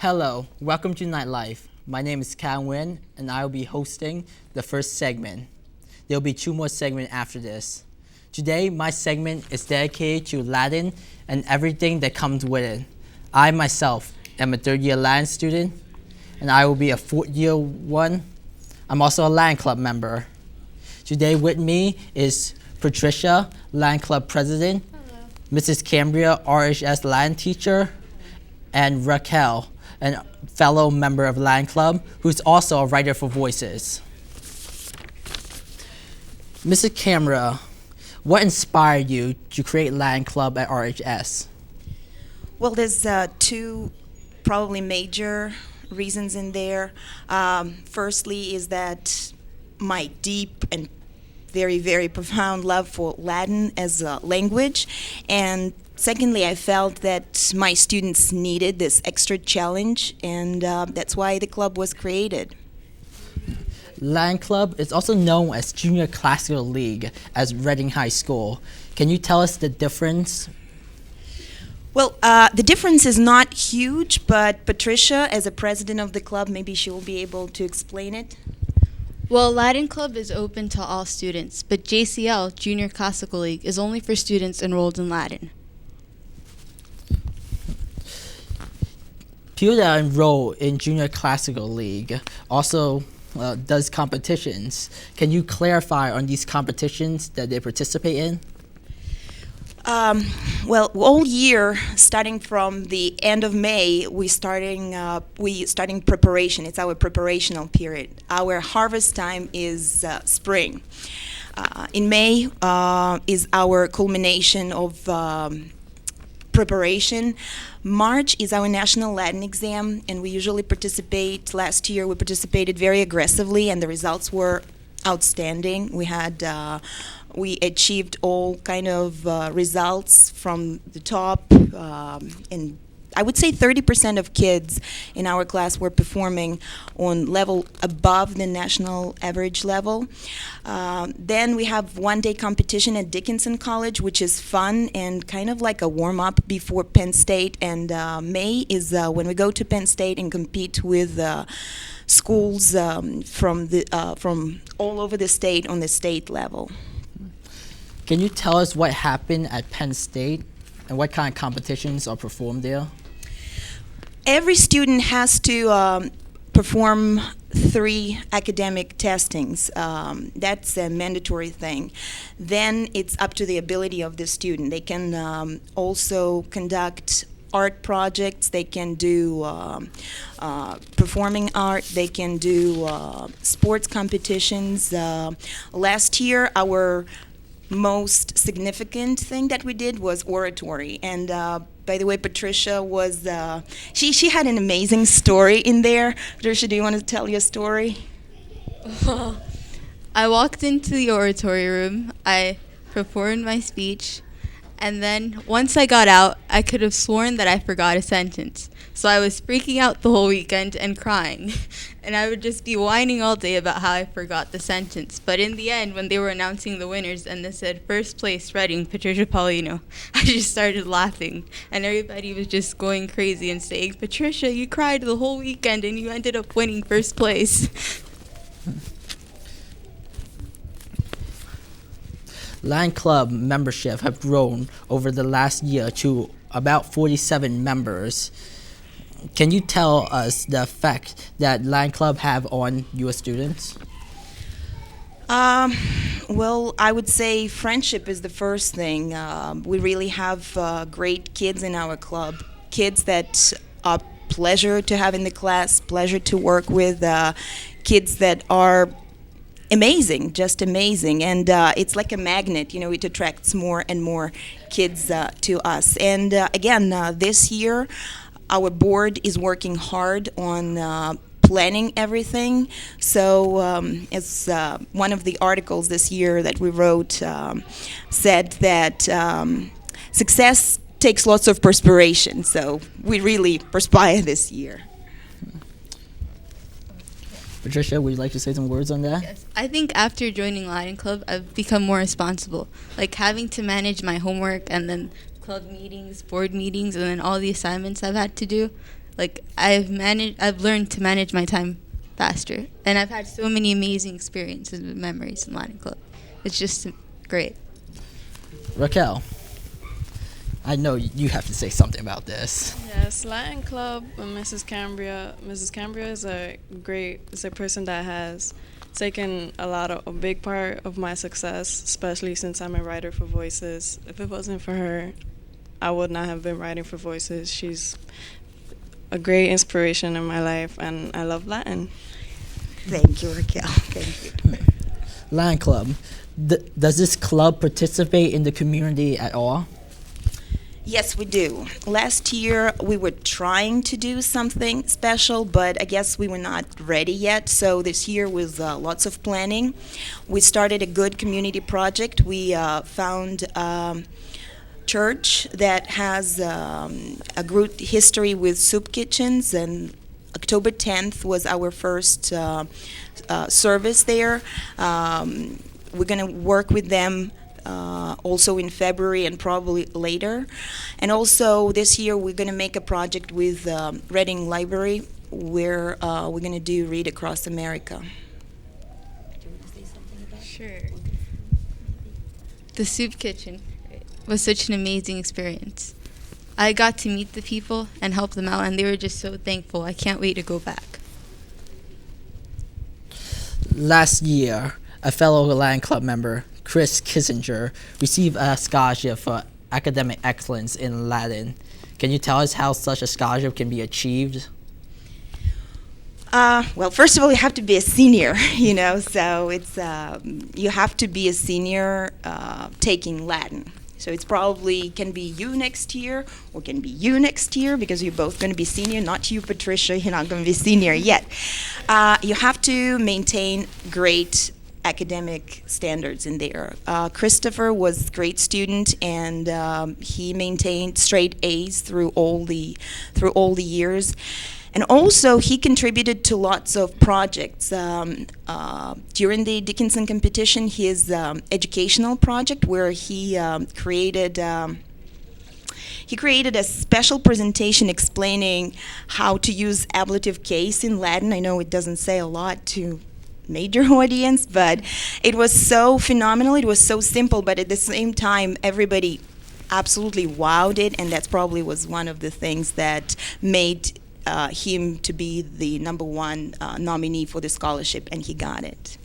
Hello, welcome to Nightlife. My name is Cal Nguyen, and I will be hosting the first segment. There will be two more segments after this. Today, my segment is dedicated to Latin and everything that comes with it. I myself am a third-year Latin student, and I will be a fourth-year one. I'm also a Latin Club member. Today with me is Patricia, Latin Club president, Hello. Mrs. Cambria, RHS Latin teacher, and Raquel, a fellow member of Latin Club, who's also a writer for Voices. Mrs. Cambria, what inspired you to create Latin Club at RHS? Well, there's two probably major reasons in there. Firstly is that my deep and very, very profound love for Latin as a language. And secondly, I felt that my students needed this extra challenge, and that's why the club was created. Latin Club is also known as Junior Classical League at Reading High School. Can you tell us the difference? Well, the difference is not huge, but Patricia, as a president of the club, maybe she will be able to explain it. Well, Latin Club is open to all students, but JCL, Junior Classical League, is only for students enrolled in Latin. People that enroll in Junior Classical League also does competitions. Can you clarify on these competitions that they participate in? Well, all year, starting from the end of May, we starting preparation. It's our preparational period. Our harvest time is spring. In May is our culmination of preparation. March is our national Latin exam, and we usually participate. Last year, we participated very aggressively, and the results were outstanding. We achieved all kind of results from the top, and I would say 30% of kids in our class were performing on level above the national average level. Then we have one-day competition at Dickinson College, which is fun and kind of like a warm-up before Penn State. And May is when we go to Penn State and compete with schools from all over the state on the state level. Can you tell us what happened at Penn State and what kind of competitions are performed there? Every student has to perform 3 academic testings. That's a mandatory thing. Then it's up to the ability of the student. They can also conduct art projects. They can do performing art. They can do sports competitions. Last year, our most significant thing that we did was oratory. And by the way, Patricia was, she had an amazing story in there. Patricia, do you want to tell your story? I walked into the oratory room, I performed my speech, and then once I got out, I could have sworn that I forgot a sentence. So I was freaking out the whole weekend and crying. And I would just be whining all day about how I forgot the sentence. But in the end, when they were announcing the winners and they said, first place, Reading, Patricia Paulino, I just started laughing. And everybody was just going crazy and saying, Patricia, you cried the whole weekend and you ended up winning first place. Latin Club membership have grown over the last year to about 47 members. Can you tell us the effect that Latin Club have on your students? Well, I would say friendship is the first thing. We really have great kids in our club, kids that are pleasure to have in the class, pleasure to work with, kids that are amazing, just amazing. And it's like a magnet, you know, it attracts more and more kids to us. And again, this year, our board is working hard on planning everything. So as one of the articles this year that we wrote said that success takes lots of perspiration. So we really perspire this year. Patricia, would you like to say some words on that? Yes, I think after joining Latin Club, I've become more responsible. Like having to manage my homework and then club meetings, board meetings, and then all the assignments I've had to do. Like I've learned to manage my time faster, and I've had so many amazing experiences and memories in Latin Club. It's just great. Raquel, I know you have to say something about this. Yes, Latin Club and Mrs. Cambria. Mrs. Cambria is a person that has taken a big part of my success, especially since I'm a writer for Voices. If it wasn't for her, I would not have been writing for Voices. She's a great inspiration in my life, and I love Latin. Thank you, Raquel. Thank you. Latin Club. Does this club participate in the community at all? Yes, we do. Last year, we were trying to do something special, but I guess we were not ready yet. So this year was lots of planning. We started a good community project. We found church that has a good history with soup kitchens, and October 10th was our first service there. We're going to work with them also in February and probably later. And also this year we're going to make a project with Reading Library where we're going to do Read Across America. Sure. The soup kitchen was such an amazing experience. I got to meet the people and help them out, and they were just so thankful. I can't wait to go back. Last year, a fellow Latin Club member, Chris Kissinger, received a scholarship for academic excellence in Latin. Can you tell us how such a scholarship can be achieved? Well, first of all, you have to be a senior, so it's you have to be a senior taking Latin. So it's probably can be you next year or can be you next year because you're both going to be senior. Not you, Patricia. You're not going to be senior yet. You have to maintain great academic standards in there. Christopher was a great student, and he maintained straight A's through all the years. And also, he contributed to lots of projects. During the Dickinson competition, his educational project, where he created a special presentation explaining how to use ablative case in Latin. I know it doesn't say a lot to major audience, but it was so phenomenal. It was so simple, but at the same time, everybody absolutely wowed it, and that probably was one of the things that made him to be the #1 nominee for the scholarship, and he got it.